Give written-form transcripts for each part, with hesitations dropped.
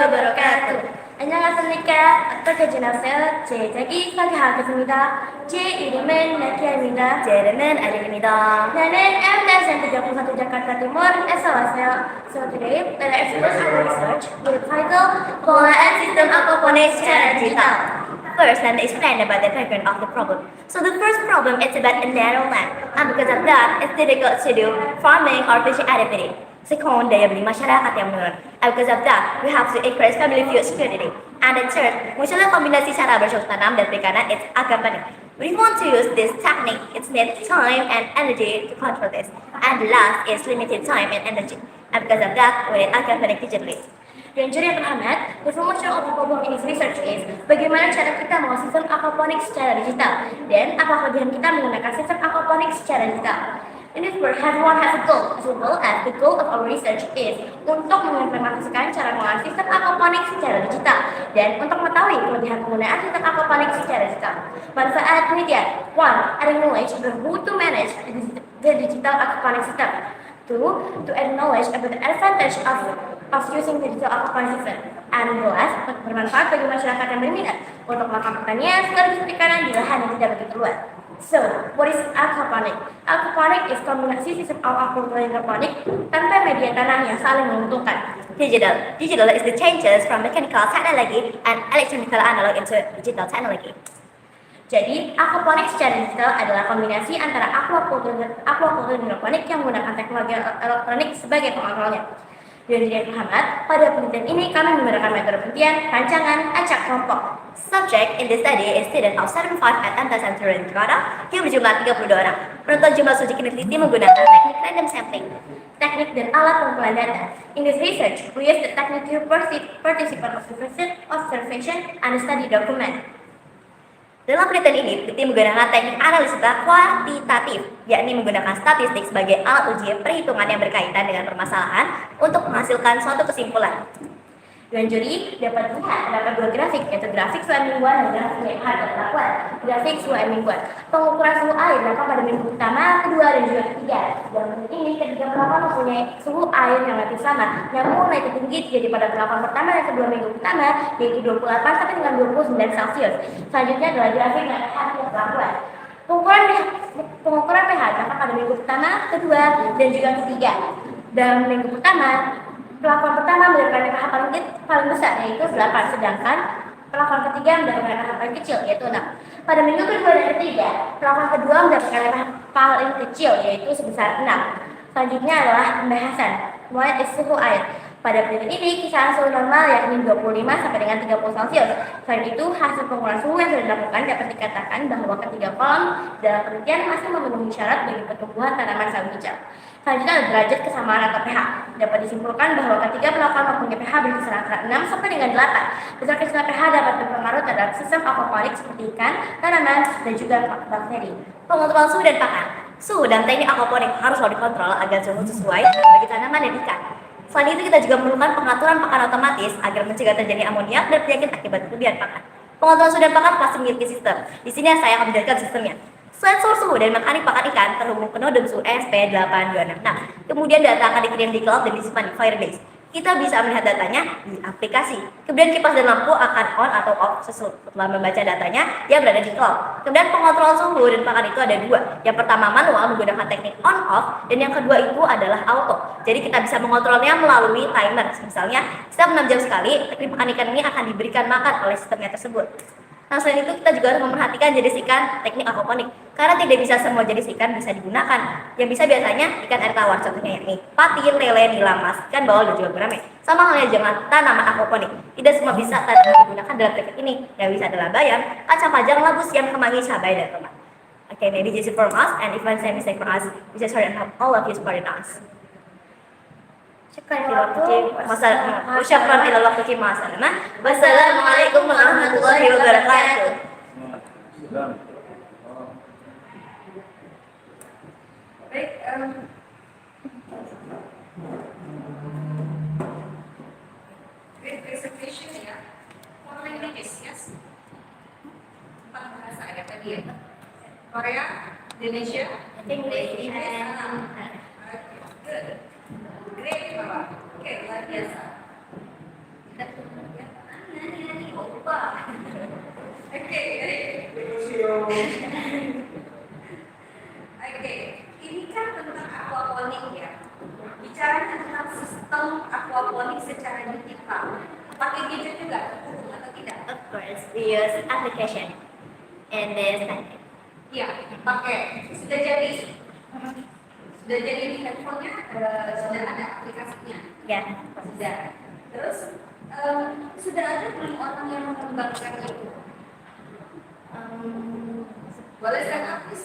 wabarakatuh. 안녕하십니까. 어떻게 지내세요? 제 얘기 소개하겠습니다. 제 이름은 나키아입니다. 제 이름은 아린입니다. 나는 MDS 31 Jakarta Timur에서 왔어요. So today, let's express our research with the title Pengelolaan Sistem Aquaponik secara Digital. First, let me explain about the background of the problem. So the first problem is about a narrow land, and because of that, it's difficult to do farming or fishing activity. Second, daya beli masyarakat yang menurun. And because of that, we have to increase family food security. And the third, munculnya kombinasi cara bercocok tanam dan perikanan, it's aquaponics. We want to use this technique, it needs time and energy to control this. And the last is limited time and energy. And because of that, we need aquaponics digitally. Dan jadi yang pertama, the function of the problem in this research is bagaimana cara kita mengolah sistem aquaponik secara digital dan apa kelebihan kita menggunakan sistem aquaponik secara digital. In this work, everyone has a goal, as well as the goal of our research is untuk mengimplementasikan cara mengolah sistem aquaponik secara digital dan untuk mengetahui kelebihan penggunaan sistem aquaponik secara digital. Manfaat penelitian: 1. Adding knowledge about how to manage the digital aquaponik system. 2. To add knowledge about the advantage of using digital aquaponik system. And 12. Bermanfaat bagi masyarakat yang berminat untuk melakukan pertanian sekaligus perikanan di lahan yang tidak begitu luas. So, what is aquaponik? Aquaponik is kombinasi sistem aquaculture hidroponik tanpa media tanah yang saling menguntungkan. Digital is the changes from mechanical technology and electronical analog into digital technology. Jadi, aquaponik secara digital adalah kombinasi antara aquaculture hidroponik yang menggunakan teknologi elektronik sebagai pengontrolnya. Dan jadi Muhammad, pada penelitian ini kami menggunakan metode penelitian rancangan acak kelompok. Subject in this study is student of 75 at MTS Center in Jakarta yang berjumlah 32 orang. Penonton jumlah suji peneliti menggunakan teknik random sampling. Teknik dan alat pengumpulan data. In this research, we use the technique to participant observation and study document. Dalam penelitian ini, peneliti menggunakan teknik analisa kuantitatif, yakni menggunakan statistik sebagai alat uji perhitungan yang berkaitan dengan permasalahan untuk menghasilkan suatu kesimpulan. Dan juri dapat melihat terdapat dua grafik, yaitu grafik suhu mingguan dan grafik WFH dan lakukan. Grafik suhu mingguan, pengukuran suhu air dilakukan pada minggu pertama, kedua, dan juga ketiga. Dan ini ketiga pelakuan mempunyai suhu air yang relatif sama, namun naik tinggi jadi pada pelakuan pertama dan kedua minggu pertama, yaitu 28 sampai dengan 29 Celcius. Selanjutnya adalah grafik WFH yang pelakuan. Pengukuran pH dilakukan pada minggu pertama, kedua, dan juga ketiga. Dalam minggu pertama, pelakuan pertama mendapatkan pH paling besar, yaitu 8, sedangkan pelakuan ketiga mendapatkan pH paling kecil, yaitu 6. Pada minggu kedua dan ketiga, pelakuan kedua mendapatkan pH paling kecil, yaitu sebesar 6. Selanjutnya adalah pembahasan, mulai dari suhu air. Pada penelitian ini, kisaran suhu normal yakni 25 sampai dengan 30 Celcius. Selain itu, hasil pengukuran suhu yang sudah dilakukan dapat dikatakan bahwa ketiga kolom dalam penelitian masih memenuhi syarat bagi pertumbuhan tanaman sawi hijau. Selanjutnya ada derajat kesamaan atau pH. Dapat disimpulkan bahwa ketiga pelakuan mempunyai pH berkisar antara 6 sampai dengan 8. Besar kecilnya pH dapat berpengaruh terhadap sistem aquaponik seperti ikan, tanaman, dan juga bakteri. Pengontrolan suhu dan pakan. Suhu dan teknik aquaponik harus selalu dikontrol agar suhu sesuai bagi tanaman dan ikan. Selain itu, kita juga memerlukan pengaturan pakan otomatis agar mencegah terjadi amoniak dan penyakit akibat kelebihan pakan. Pengontrolan suhu dan pakan pasti memiliki sistem. Di sini saya akan menjelaskan sistemnya. Sensor suhu dan mekanik pakan ikan terhubung ke node suhu ESP8266. Kemudian data akan dikirim di cloud dan disimpan di Firebase. Kita bisa melihat datanya di aplikasi. Kemudian kipas dan lampu akan on atau off setelah membaca datanya yang berada di cloud. Kemudian pengontrol suhu dan pakan itu ada dua. Yang pertama manual menggunakan teknik on off dan yang kedua itu adalah auto. Jadi kita bisa mengontrolnya melalui timer. Misalnya setiap 6 jam sekali teknik pakan ikan ini akan diberikan makan oleh sistemnya tersebut. Nah, selain itu kita juga harus memperhatikan jenis ikan teknik aquaponik karena tidak bisa semua jenis ikan bisa digunakan. Yang bisa biasanya ikan air tawar, contohnya yakni patin, lele, nila mas, ikan bawal, dan juga gurame. Sama halnya dengan tanaman aquaponik. Tidak semua bisa tanaman digunakan dalam teknik ini. Yang bisa adalah bayam, kacang panjang, labu siam, kemangi, cabai, dan tomat. Okay, maybe this is from us, and if I say mistake for us, we just sorry and hope all of you supported us. Wassalamualaikum warahmatullahi wabarakatuh. Baik, great presentation ya. Foreign languages, yes. 4 bahasa ya tadi ya. Korea, Indonesia, English, good. Great, Bapak. Oke, luar biasa. Bicara tentang sistem aquaponik secara digital, pakai gadget juga atau tidak? Of course, we use application in this technique. Iya, pakai. Sudah jadi di handphonenya, sudah ada aplikasinya. Yeah. Sudah. Terus sudah ada belum orang yang mengembangkan itu? Boleh saya hapus?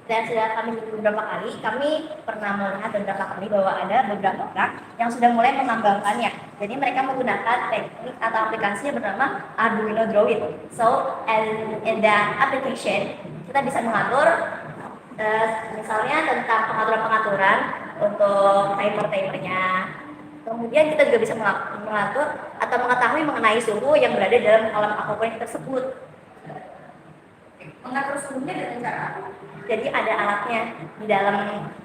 Dan sudah kami beberapa kali, kami pernah melihat beberapa kali bahwa ada beberapa orang yang sudah mulai mengembangkannya. Jadi mereka menggunakan teknik atau aplikasi yang bernama Arduino Droid. So, and in the application kita bisa mengatur misalnya tentang pengaturan-pengaturan untuk timer-timernya. Kemudian kita juga bisa mengatur atau mengetahui mengenai suhu yang berada dalam kolam aquaponik tersebut. Mengatur suhunya dengan cara apa? Jadi ada alatnya di dalam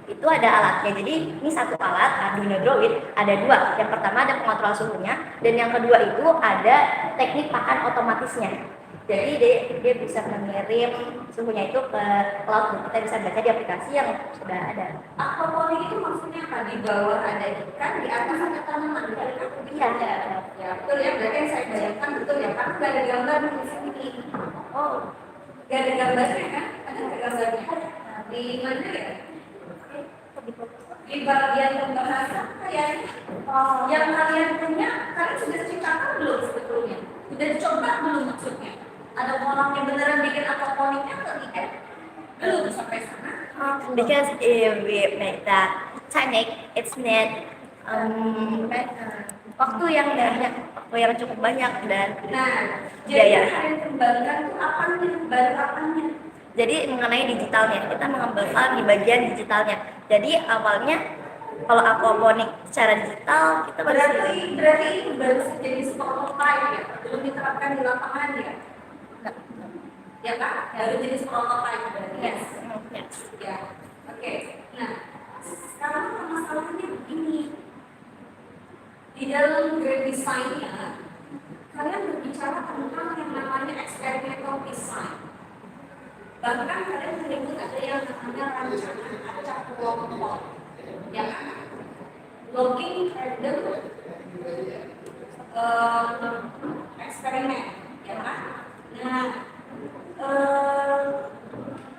itu ada alatnya. Jadi ini satu alat Arduino Droid ada dua. Yang pertama ada pengontrol suhunya dan yang kedua itu ada teknik pakan otomatisnya. Jadi dia bisa mengirim suhunya itu ke cloud. Kita bisa baca di aplikasi yang sudah ada. Aquaponik itu maksudnya apa? Di bawah ada ikan, di atas ada tanaman. Iya. Ya betul ya. Berarti yang saya bayangkan betul ya. Karena nggak ada gambar di sini. Oh, Nggak ada gambarnya kan? Ada nggak gambarnya? Di mana ya? Di bagian pembahasan kayaknya. Yang kalian punya, kalian sudah ciptakan belum sebetulnya? Sudah dicoba belum maksudnya? Ada orang yang beneran bikin aquaponiknya atau tidak? Belum sampai sana. because if we make that technique, it's need waktu yang banyak, waktu yang cukup banyak dan Nah, biaya. jadi kalian kembangkan itu apanya? Baru apanya? Jadi mengenai digitalnya, kita mengembangkan di bagian digitalnya. Jadi awalnya kalau aquaponik secara digital kita Berarti itu baru sejenis prototype ya? Belum diterapkan di lapangan ya? Ya kan? Baru jenis prototype berarti ya? Yes. Ya, oke. Nah, sekarang permasalahannya begini. Di dalam grand design-nya, kalian berbicara tentang yang namanya experimental design. Bahkan kalian menyebut ada yang namanya rancangan acak kelompok. Ya kan? Logging random eksperimen. Ya kan? Nah,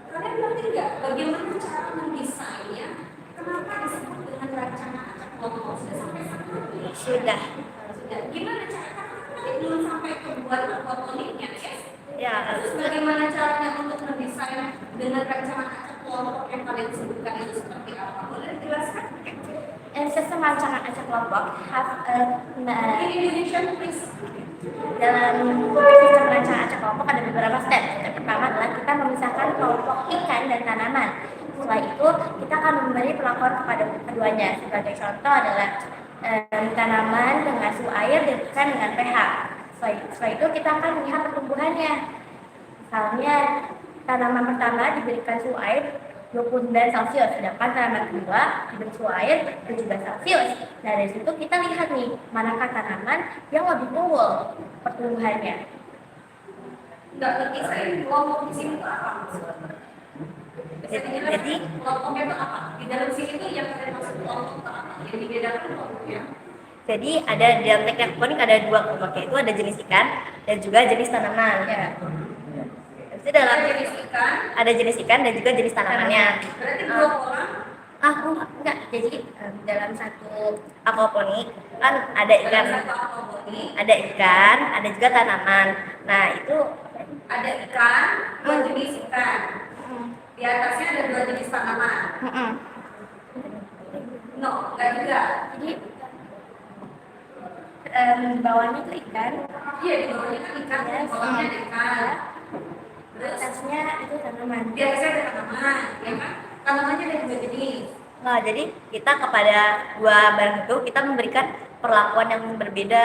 kalian ngerti nggak bagaimana cara mendesainnya? Kenapa disebut dengan rancangan acak kelompok? Sudah sampai sana belum? Sudah. Sudah. Gimana cara? Karena tadi belum sampai ke buat aquaponiknya ya? Ya, Terus bagaimana caranya untuk mendesain dengan rancangan acak kelompok yang kalian sebutkan itu seperti apa? Boleh dijelaskan? Sistem rancangan acak kelompok have In Indonesian, please. dalam sistem rancangan acak kelompok ada beberapa step. Yang pertama adalah kita memisahkan kelompok ikan dan tanaman. Setelah itu kita akan memberi perlakuan kepada keduanya. Sebagai contoh adalah tanaman dengan suhu air dan ikan dengan pH. Setelah itu kita akan melihat pertumbuhannya. Misalnya tanaman pertama diberikan suhu air 29 Celcius, sedangkan tanaman kedua diberi suhu air 17 Celcius. Nah dari situ kita lihat nih manakah tanaman yang lebih unggul pertumbuhannya. Nggak ngerti saya kelompok di sini itu apa? Bisa dijelaskan? Jadi Kelompoknya itu apa? Di dalam sini itu yang kalian maksud kelompok itu apa? Yang dibedakan kelompoknya? Jadi ada di dalam teknik aquaponik ada dua kelompok, yaitu ada jenis ikan dan juga jenis tanaman. Ya. Itu dalam Ada jenis ikan. ada jenis ikan dan juga jenis tanamannya. Berarti dua orang. Enggak. Jadi dalam satu Aquaponik kan ada Dalam ikan, satu aquaponik ada juga tanaman. Nah itu ada ikan, dua jenis ikan. Di atasnya ada dua jenis tanaman. No, enggak juga. jadi di bawahnya itu ikan, Iya, di bawahnya kan ikan, di bawahnya ada ikan. Terus atasnya itu tanaman. di atasnya ada tanaman, ya kan? Tanamannya ada dua jenis. Nah, jadi kita kepada dua barang itu kita memberikan perlakuan yang berbeda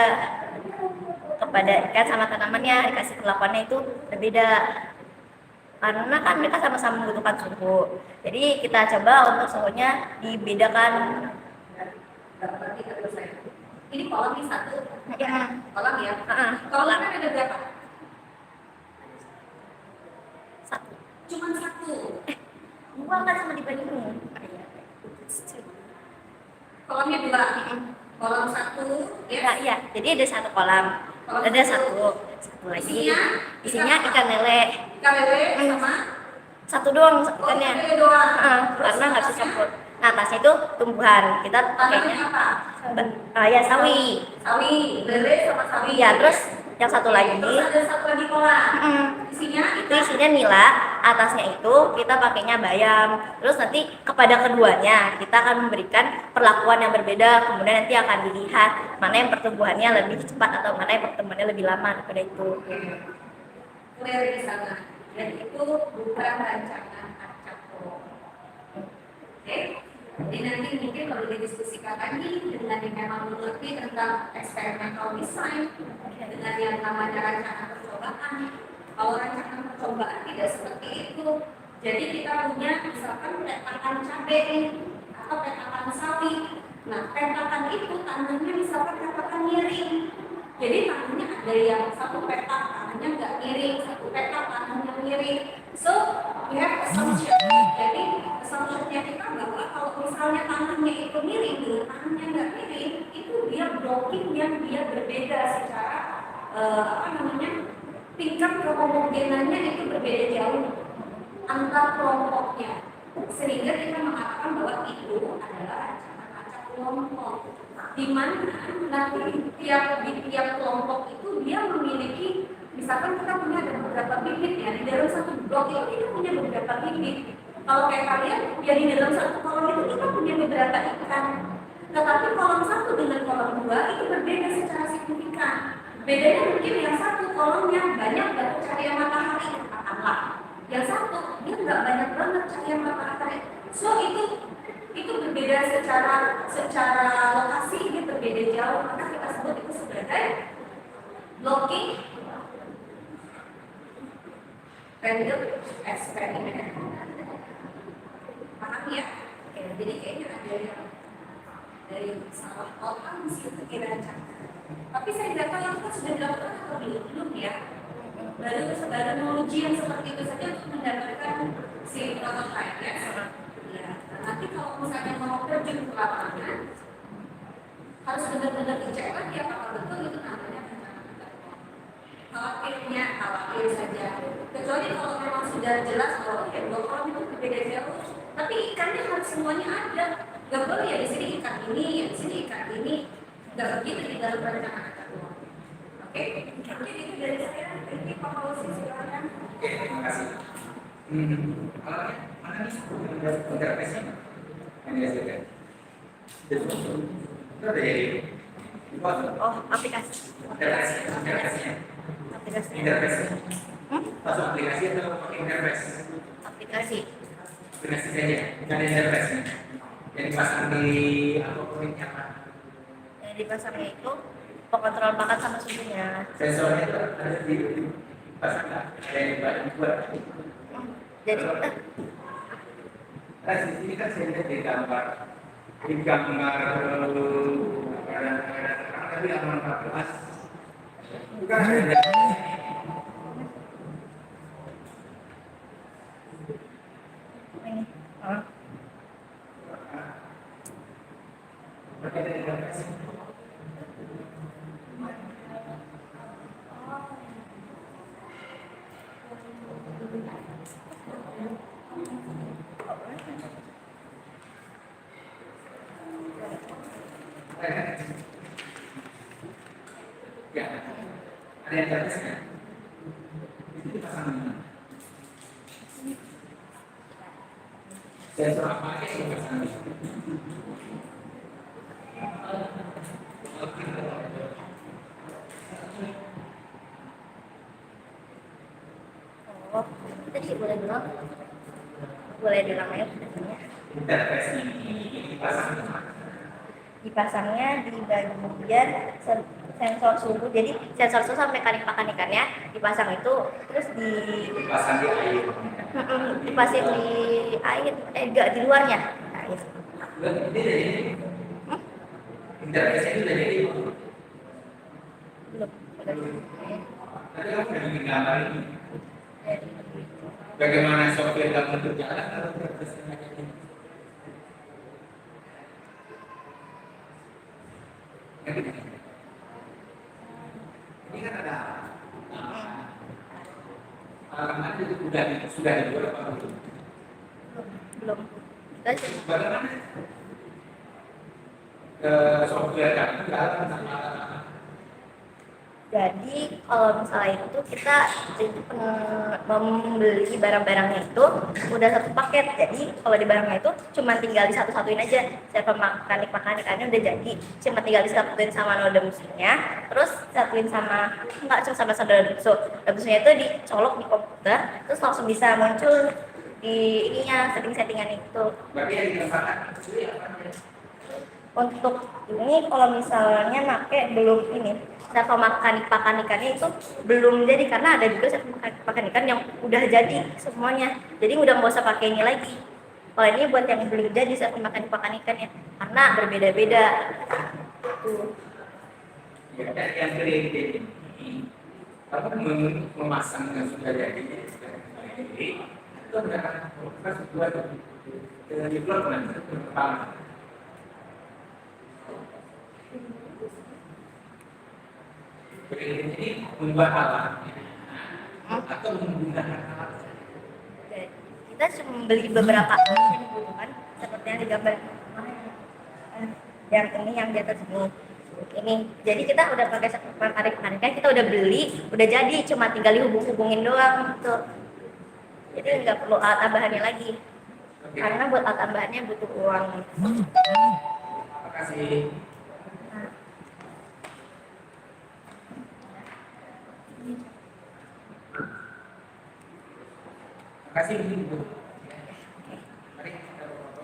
kepada ikan sama tanamannya, dikasih perlakuannya itu berbeda. Karena kan mereka sama-sama membutuhkan suhu. Jadi kita coba untuk suhunya dibedakan. Berarti kata saya. Ini kolam ini satu. Ya. Kolam ya. Heeh. Kolam kan ada berapa? Satu. Cuman satu. Dua kan sama dibanding ini. Kolomnya dua. Kolom satu, ya. Nah, iya, jadi ada satu kolam, ada satu lagi. Isinya ikan lele. Ikan lele sama Satu doang ikannya. ikan lele doang. Karena nggak bisa campur. Nah, atasnya itu tumbuhan. Kita pakainya Tanamnya apa? ya sawi. Sawi, lele sama sawi. Iya, terus yang satu lagi Terus ada satu lagi kolam. Isinya itu isinya nila, atasnya itu kita pakainya bayam. Terus nanti kepada keduanya kita akan memberikan perlakuan yang berbeda, kemudian nanti akan dilihat mana yang pertumbuhannya lebih cepat atau mana yang pertumbuhannya lebih lama daripada itu. clear di sana. Dan itu bukan rancangan acak kolom. Oke? Jadi nanti mungkin perlu didiskusikan lagi dengan yang memang mengerti tentang experimental design, dengan yang namanya rancangan percobaan. Kalau rancangan percobaan tidak seperti itu. Jadi kita punya misalkan petakan cabai atau petakan sawi. Nah, petakan itu tanahnya misalkan petakan miring. Jadi tanahnya ada yang satu petak tanahnya nggak miring, satu petak tanahnya miring. So we have assumption. Jadi assumptionnya kita bahwa kalau misalnya tanahnya itu miring dengan tanahnya nggak miring, itu dia blocking yang dia berbeda secara tingkat kehomogenannya itu berbeda jauh antar kelompoknya. Sehingga kita mengatakan bahwa itu adalah rancangan acak kelompok. Di mana nanti di tiap kelompok itu dia memiliki, misalkan kita punya ada beberapa bibit ya, di dalam satu blok itu kita punya beberapa bibit. Kalau kayak kalian, ya di dalam satu kolom itu kita punya beberapa ikan. Tetapi kolom satu dengan kolom dua itu berbeda secara signifikan. Bedanya mungkin yang satu kolomnya banyak banget cahaya matahari, katakanlah. Yang satu dia nggak banyak banget cahaya matahari. So itu berbeda secara lokasi, ini berbeda jauh, maka kita sebut itu sebagai blocking random experiment. Paham ya? Oke, jadi kayaknya ada yang dari salah orang di situ dirancang. Tapi saya nggak tahu itu sudah dilakukan atau belum ya. Baru menguji yang seperti itu saja untuk mendapatkan si prototype ya. Ya, nanti kalau misalnya mau terjun ke lapangan harus benar-benar dicek lagi apakah betul itu namanya khawatir saja. Kecuali kalau memang sudah jelas bahwa ya kalau itu berbeda jauh, tapi ikannya harus semuanya ada. Gak boleh ya di sini ikan ini, ya di sini ikan ini. Gak begitu di dalam perencanaan acak kolom. Oke, mungkin itu dari saya. Ini Pak Fauzi silakan. Oke, terima kasih. Alatnya mana nih? Interface-nya mana? Yang dihasilkan. Itu ada jadi. Oh, aplikasi. Interface-nya. Aplikasi. Interface. Masuk aplikasi atau pakai interface? Aplikasi. Aplikasi saja, bukan interface-nya. Yang dipasang di algoritmnya apa? Yang dipasangnya itu pengontrol makan sama suhunya. Sensornya itu ada di pasang nggak? Ada yang dibuat. Jadi Nah, di sini kan saya lihat di gambar tapi halaman 14 bukan ada ini. berbeda dengan versi. Ya, ada yang terkesnya. Itu dipasang di mana? Sensor apa aja yang dipasang di sana? Oh, tadi boleh bilang ya sebenarnya. Interface ini dipasang di mana? Dipasangnya di bagian sensor suhu. Jadi sensor suhu sama mekanik ikannya dipasang itu, terus Dipasang di air. dipasang di air, enggak di luarnya. Air. Ini dari ini. Interface itu dari ini. Belum. Nanti kamu udah bikin gambar ini. Bagaimana software kamu berjalan kalau interface-nya kayak gini? Ini kan ada halaman itu sudah dibuat apa belum? Belum. Kita cuma Bagaimana software kami itu halaman sama jadi kalau misalnya itu kita membeli barang-barangnya itu udah satu paket. Jadi kalau di barangnya itu cuma tinggal disatu-satuin aja. Server mekanik-mekanikannya udah jadi. Cuma tinggal disatuin sama node mesinnya. Terus satuin sama enggak cuma sama node so. Node mesinnya itu dicolok di komputer. Terus langsung bisa muncul di ininya setting-settingan itu. berarti yang dikatakan itu ya apa? Untuk ini kalau misalnya make belum ini server mekanik-mekanikannya itu belum jadi karena ada juga server mekanikan yang udah jadi semuanya. Jadi udah nggak usah pakai ini lagi. Kalau ini buat yang belum jadi server mekanik-mekanikannya karena berbeda-beda. Tuh. Ya, dari yang kredit ini apa memasang yang sudah jadi itu adalah proses buat development pertama. Kredit ini mengubah alatnya atau menggunakan alat. Dan kita cuma beli beberapa alat yang dibutuhkan seperti yang digambar yang ini yang di atas ini. Jadi kita udah pakai server mekanik-mekanikan, kita udah beli, udah jadi, cuma tinggal dihubung-hubungin doang gitu. Jadi nggak perlu alat tambahannya lagi. Karena buat alat tambahannya butuh uang. Terima kasih. Terima kasih Ibu. Mari kita foto.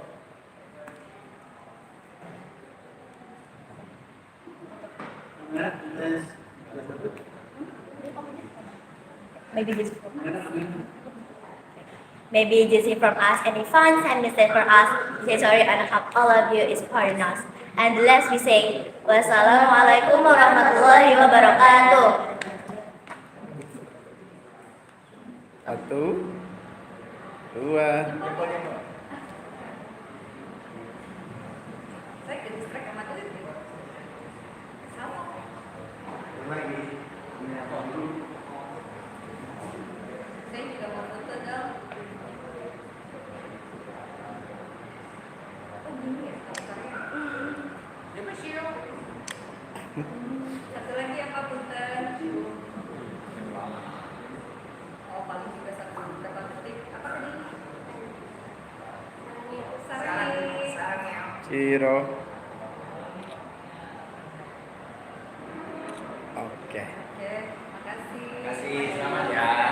Maybe just from us any fun and mistake for us. Say sorry and hope all of you is pardon us. And last we say, wassalamualaikum warahmatullahi wabarakatuh. 1, 2. Saya ke distract sama tulis. Saya juga mau foto dong. Oh gini ya karakternya. Dia masih satu lagi apa punten? Oh paling juga satu berapa detik? Apa tadi? Sarangnya. Ciro. Oke. Oke, makasih. Terima kasih, selamat ya.